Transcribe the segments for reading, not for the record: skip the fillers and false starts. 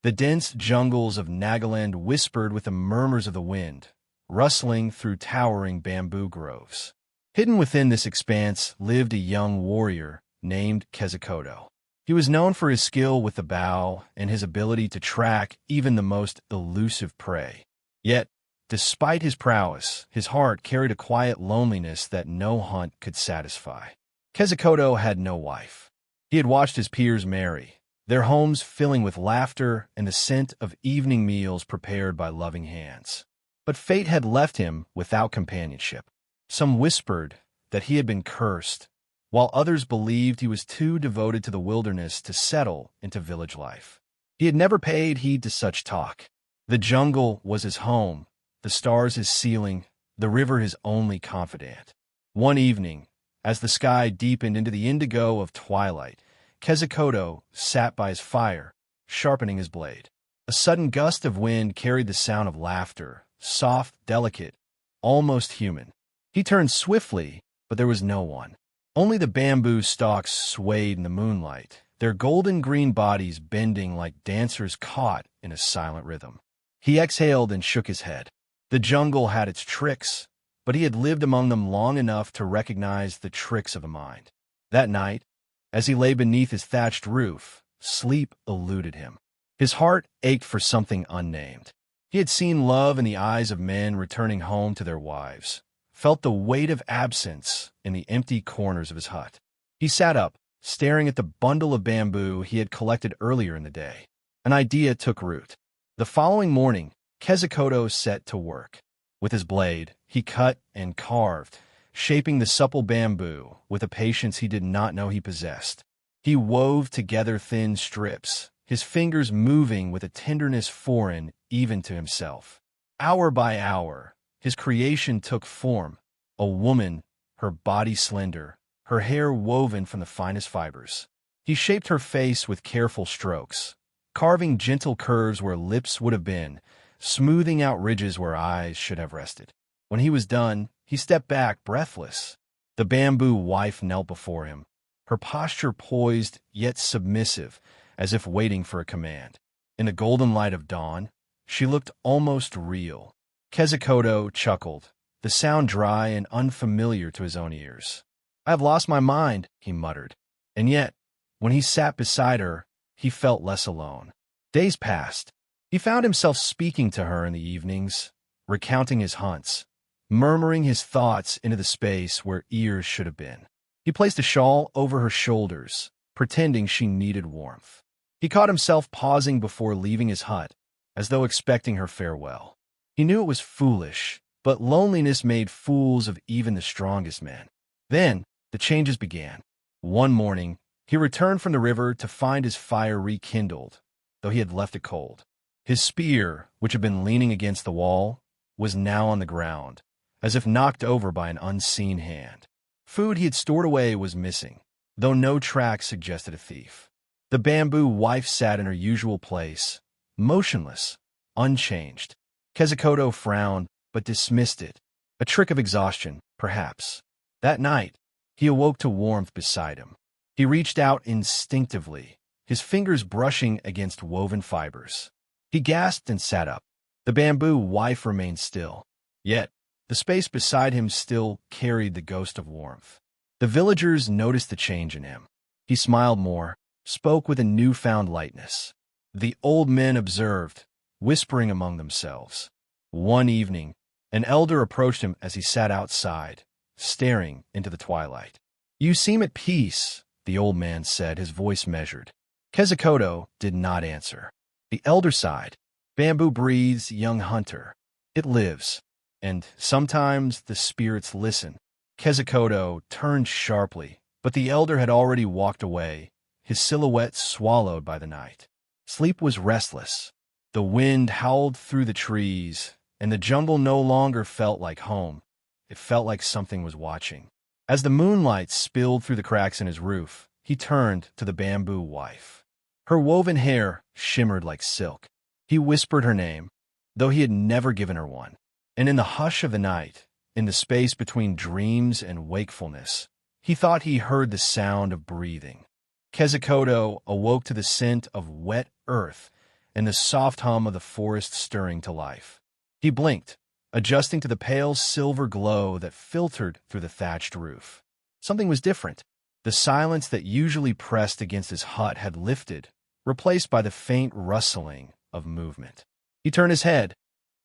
The dense jungles of Nagaland whispered with the murmurs of the wind, rustling through towering bamboo groves. Hidden within this expanse lived a young warrior named Quetzalcoatl. He was known for his skill with the bow and his ability to track even the most elusive prey. Yet, despite his prowess, his heart carried a quiet loneliness that no hunt could satisfy. Quetzalcoatl had no wife. He had watched his peers marry, their homes filling with laughter and the scent of evening meals prepared by loving hands. But fate had left him without companionship. Some whispered that he had been cursed, while others believed he was too devoted to the wilderness to settle into village life. He had never paid heed to such talk. The jungle was his home, the stars his ceiling, the river his only confidant. One evening, as the sky deepened into the indigo of twilight, Quetzalcoatl sat by his fire, sharpening his blade. A sudden gust of wind carried the sound of laughter, soft, delicate, almost human. He turned swiftly, but there was no one. Only the bamboo stalks swayed in the moonlight, their golden-green bodies bending like dancers caught in a silent rhythm. He exhaled and shook his head. The jungle had its tricks, but he had lived among them long enough to recognize the tricks of the mind. That night, as he lay beneath his thatched roof, sleep eluded him. His heart ached for something unnamed. He had seen love in the eyes of men returning home to their wives, felt the weight of absence in the empty corners of his hut. He sat up, staring at the bundle of bamboo he had collected earlier in the day. An idea took root. The following morning, Quetzalcoatl set to work. With his blade, he cut and carved, shaping the supple bamboo with a patience he did not know he possessed. He wove together thin strips, his fingers moving with a tenderness foreign even to himself. Hour by hour, his creation took form, a woman, her body slender, her hair woven from the finest fibers. He shaped her face with careful strokes, carving gentle curves where lips would have been, smoothing out ridges where eyes should have rested. When he was done, he stepped back, breathless. The bamboo wife knelt before him, her posture poised yet submissive, as if waiting for a command. In the golden light of dawn, she looked almost real. Quetzalcoatl chuckled, the sound dry and unfamiliar to his own ears. "I have lost my mind," he muttered. And yet, when he sat beside her, he felt less alone. Days passed. He found himself speaking to her in the evenings, recounting his hunts, murmuring his thoughts into the space where ears should have been. He placed a shawl over her shoulders, pretending she needed warmth. He caught himself pausing before leaving his hut, as though expecting her farewell. He knew it was foolish, but loneliness made fools of even the strongest men. Then, the changes began. One morning, he returned from the river to find his fire rekindled, though he had left it cold. His spear, which had been leaning against the wall, was now on the ground, as if knocked over by an unseen hand. Food he had stored away was missing, though no track suggested a thief. The bamboo wife sat in her usual place, motionless, unchanged. Quetzalcoatl frowned, but dismissed it. A trick of exhaustion, perhaps. That night, he awoke to warmth beside him. He reached out instinctively, his fingers brushing against woven fibers. He gasped and sat up. The bamboo wife remained still. Yet, the space beside him still carried the ghost of warmth. The villagers noticed the change in him. He smiled more, spoke with a newfound lightness. The old men observed, whispering among themselves. One evening, an elder approached him as he sat outside, staring into the twilight. "You seem at peace," the old man said, his voice measured. Quetzalcoatl did not answer. The elder sighed. "Bamboo breathes, young hunter. It lives, and sometimes the spirits listen." Quetzalcoatl turned sharply, but the elder had already walked away, his silhouette swallowed by the night. Sleep was restless. The wind howled through the trees, and the jungle no longer felt like home. It felt like something was watching. As the moonlight spilled through the cracks in his roof, he turned to the bamboo wife. Her woven hair shimmered like silk. He whispered her name, though he had never given her one. And in the hush of the night, in the space between dreams and wakefulness, he thought he heard the sound of breathing. Quetzalcoatl awoke to the scent of wet earth and the soft hum of the forest stirring to life. He blinked, adjusting to the pale silver glow that filtered through the thatched roof. Something was different. The silence that usually pressed against his hut had lifted, replaced by the faint rustling of movement. He turned his head,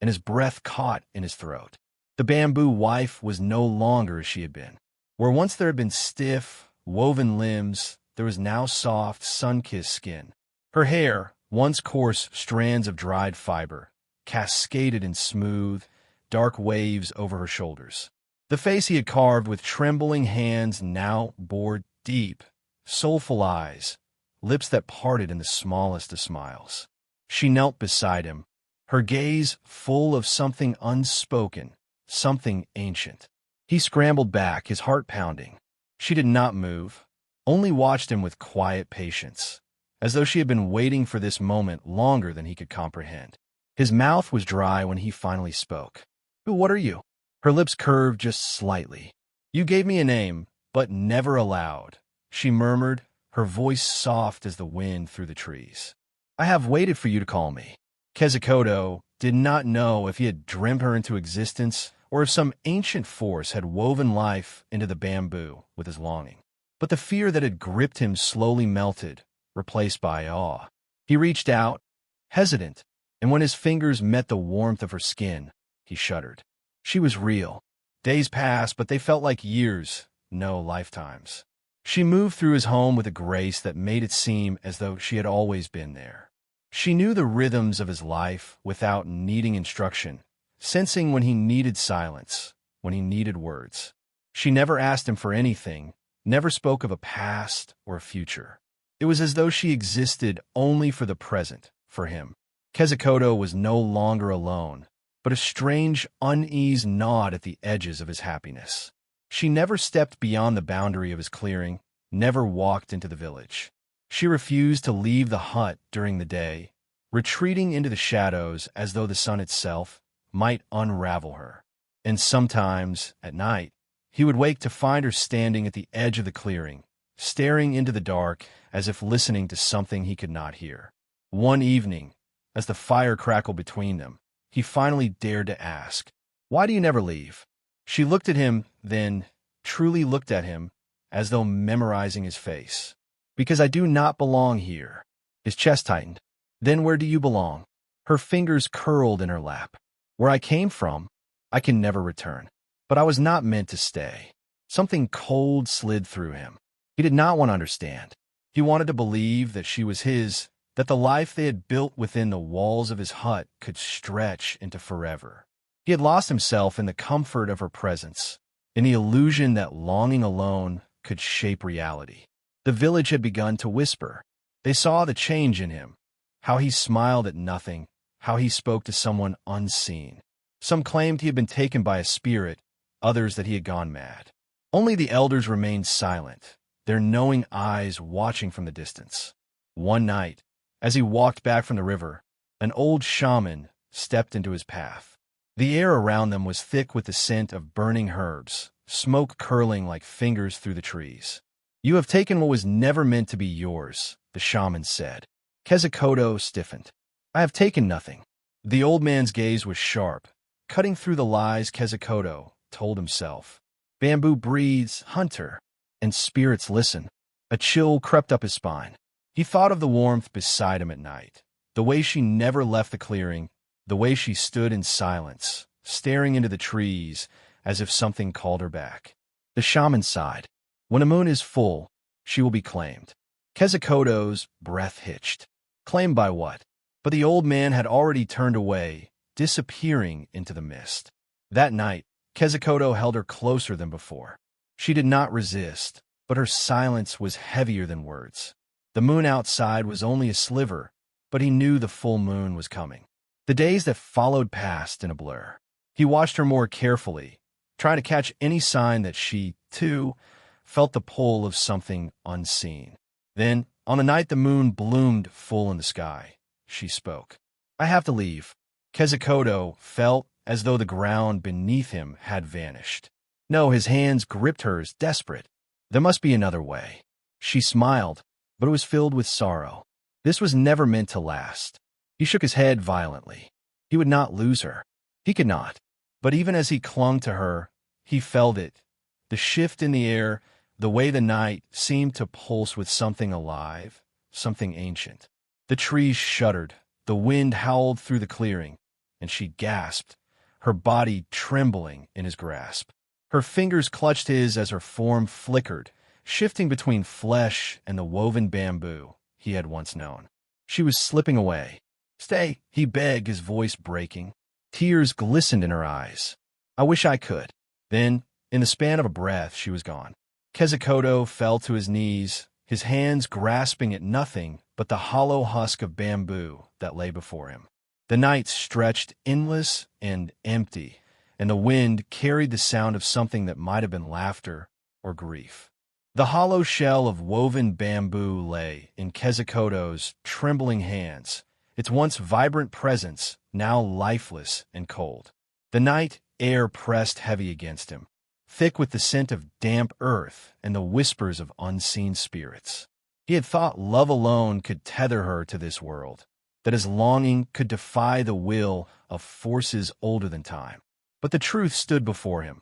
and his breath caught in his throat. The bamboo wife was no longer as she had been. Where once there had been stiff, woven limbs, there was now soft, sun-kissed skin. Her hair, once coarse strands of dried fiber, cascaded in smooth, dark waves over her shoulders. The face he had carved with trembling hands now bore deep, soulful eyes, lips that parted in the smallest of smiles. She knelt beside him, her gaze full of something unspoken, something ancient. He scrambled back, his heart pounding. She did not move, only watched him with quiet patience, as though she had been waiting for this moment longer than he could comprehend. His mouth was dry when he finally spoke. "What are you?" Her lips curved just slightly. "You gave me a name, but never aloud," she murmured, her voice soft as the wind through the trees. "I have waited for you to call me." Quetzalcoatl did not know if he had dreamt her into existence or if some ancient force had woven life into the bamboo with his longing. But the fear that had gripped him slowly melted, replaced by awe. He reached out, hesitant, and when his fingers met the warmth of her skin, he shuddered. She was real. Days passed, but they felt like years, no lifetimes. She moved through his home with a grace that made it seem as though she had always been there. She knew the rhythms of his life without needing instruction, sensing when he needed silence, when he needed words. She never asked him for anything, never spoke of a past or a future. It was as though she existed only for the present, for him. Quetzalcoatl was no longer alone, but a strange, uneasy gnawed at the edges of his happiness. She never stepped beyond the boundary of his clearing, never walked into the village. She refused to leave the hut during the day, retreating into the shadows as though the sun itself might unravel her. And sometimes, at night, he would wake to find her standing at the edge of the clearing, staring into the dark as if listening to something he could not hear. One evening, as the fire crackled between them, he finally dared to ask, "Why do you never leave?" She looked at him, then truly looked at him, as though memorizing his face. "Because I do not belong here." His chest tightened. "Then where do you belong?" Her fingers curled in her lap. "Where I came from, I can never return. But I was not meant to stay." Something cold slid through him. He did not want to understand. He wanted to believe that she was his, that the life they had built within the walls of his hut could stretch into forever. He had lost himself in the comfort of her presence, in the illusion that longing alone could shape reality. The village had begun to whisper. They saw the change in him, how he smiled at nothing, how he spoke to someone unseen. Some claimed he had been taken by a spirit, others that he had gone mad. Only the elders remained silent, their knowing eyes watching from the distance. One night, as he walked back from the river, an old shaman stepped into his path. The air around them was thick with the scent of burning herbs, smoke curling like fingers through the trees. "You have taken what was never meant to be yours," the shaman said. Quetzalcoatl stiffened. "I have taken nothing." The old man's gaze was sharp, cutting through the lies Quetzalcoatl told himself. Bamboo breathes, hunter, and spirits listen. A chill crept up his spine. He thought of the warmth beside him at night, the way she never left the clearing, the way she stood in silence, staring into the trees as if something called her back. The shaman sighed. "When a moon is full, she will be claimed." Quetzalcoatl's breath hitched. Claimed by what? But the old man had already turned away, disappearing into the mist. That night, Quetzalcoatl held her closer than before. She did not resist, but her silence was heavier than words. The moon outside was only a sliver, but he knew the full moon was coming. The days that followed passed in a blur. He watched her more carefully, trying to catch any sign that she, too, felt the pull of something unseen. Then, on the night the moon bloomed full in the sky, she spoke. "I have to leave." Quetzalcoatl felt as though the ground beneath him had vanished. No, his hands gripped hers, desperate. There must be another way. She smiled, but it was filled with sorrow. This was never meant to last. He shook his head violently. He would not lose her. He could not. But even as he clung to her, he felt it. The shift in the air, the way the night seemed to pulse with something alive, something ancient. The trees shuddered, the wind howled through the clearing, and she gasped, her body trembling in his grasp. Her fingers clutched his as her form flickered, shifting between flesh and the woven bamboo he had once known. She was slipping away. "Stay," he begged, his voice breaking. Tears glistened in her eyes. "I wish I could." Then, in the span of a breath, she was gone. Quetzalcoatl fell to his knees, his hands grasping at nothing but the hollow husk of bamboo that lay before him. The night stretched endless and empty, and the wind carried the sound of something that might have been laughter or grief. The hollow shell of woven bamboo lay in Quetzalcoatl's trembling hands, its once vibrant presence now lifeless and cold. The night air pressed heavy against him, thick with the scent of damp earth and the whispers of unseen spirits. He had thought love alone could tether her to this world, that his longing could defy the will of forces older than time. But the truth stood before him.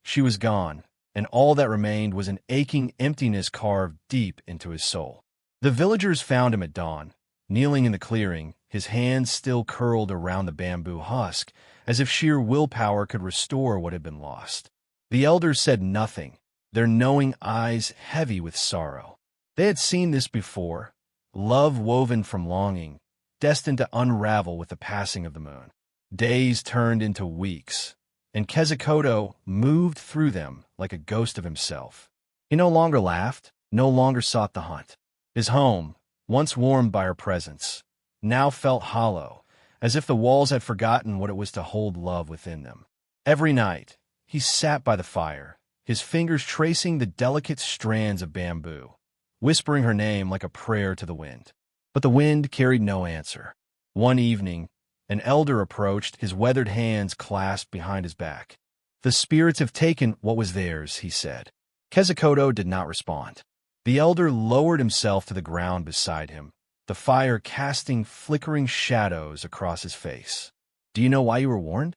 She was gone, and all that remained was an aching emptiness carved deep into his soul. The villagers found him at dawn, kneeling in the clearing, his hands still curled around the bamboo husk, as if sheer willpower could restore what had been lost. The elders said nothing, their knowing eyes heavy with sorrow. They had seen this before, love woven from longing, destined to unravel with the passing of the moon. Days turned into weeks, and Quetzalcoatl moved through them like a ghost of himself. He no longer laughed, no longer sought the hunt. His home, once warmed by her presence, now felt hollow, as if the walls had forgotten what it was to hold love within them. Every night, he sat by the fire, his fingers tracing the delicate strands of bamboo, whispering her name like a prayer to the wind. But the wind carried no answer. One evening, an elder approached, his weathered hands clasped behind his back. "The spirits have taken what was theirs," he said. Quetzalcoatl did not respond. The elder lowered himself to the ground beside him, the fire casting flickering shadows across his face. "Do you know why you were warned?"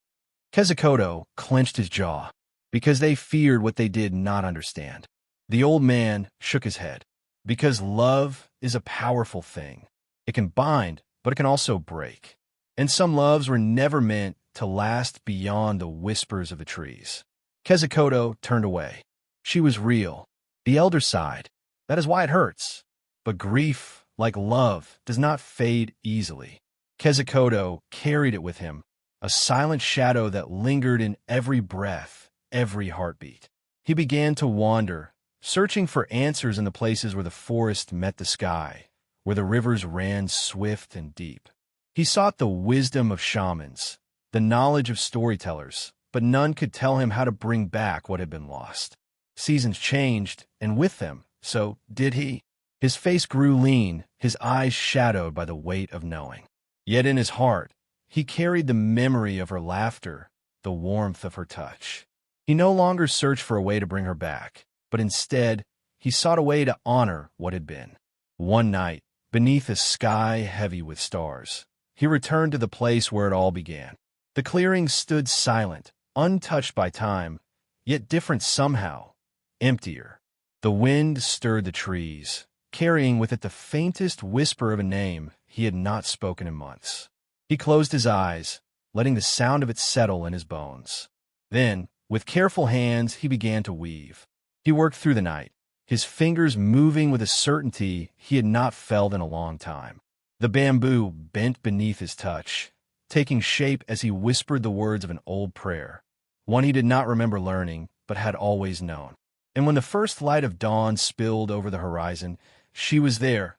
Quetzalcoatl clenched his jaw, because they feared what they did not understand. The old man shook his head. "Because love is a powerful thing. It can bind, but it can also break. And some loves were never meant to last beyond the whispers of the trees." Quetzalcoatl turned away. She was real. The elder sighed. "That is why it hurts. But grief, like love, does not fade easily." Quetzalcoatl carried it with him, a silent shadow that lingered in every breath, every heartbeat. He began to wander, searching for answers in the places where the forest met the sky, where the rivers ran swift and deep. He sought the wisdom of shamans, the knowledge of storytellers, but none could tell him how to bring back what had been lost. Seasons changed, and with them, so did he. His face grew lean, his eyes shadowed by the weight of knowing. Yet in his heart, he carried the memory of her laughter, the warmth of her touch. He no longer searched for a way to bring her back, but instead, he sought a way to honor what had been. One night, beneath a sky heavy with stars, he returned to the place where it all began. The clearing stood silent, untouched by time, yet different somehow, emptier. The wind stirred the trees, carrying with it the faintest whisper of a name he had not spoken in months. He closed his eyes, letting the sound of it settle in his bones. Then, with careful hands, he began to weave. He worked through the night, his fingers moving with a certainty he had not felt in a long time. The bamboo bent beneath his touch, taking shape as he whispered the words of an old prayer, one he did not remember learning, but had always known. And when the first light of dawn spilled over the horizon, she was there,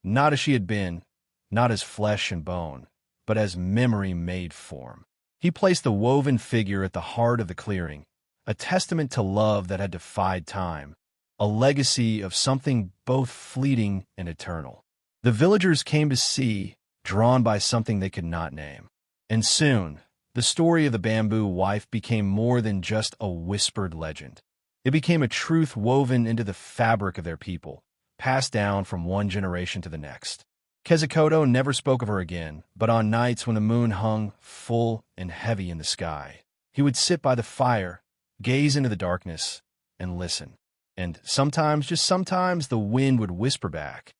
not as she had been, not as flesh and bone, but as memory made form. He placed the woven figure at the heart of the clearing, a testament to love that had defied time, a legacy of something both fleeting and eternal. The villagers came to see, drawn by something they could not name. And soon, the story of the bamboo wife became more than just a whispered legend. It became a truth woven into the fabric of their people, passed down from one generation to the next. Quetzalcoatl never spoke of her again, but on nights when the moon hung full and heavy in the sky, he would sit by the fire, gaze into the darkness, and listen. And sometimes, just sometimes, the wind would whisper back,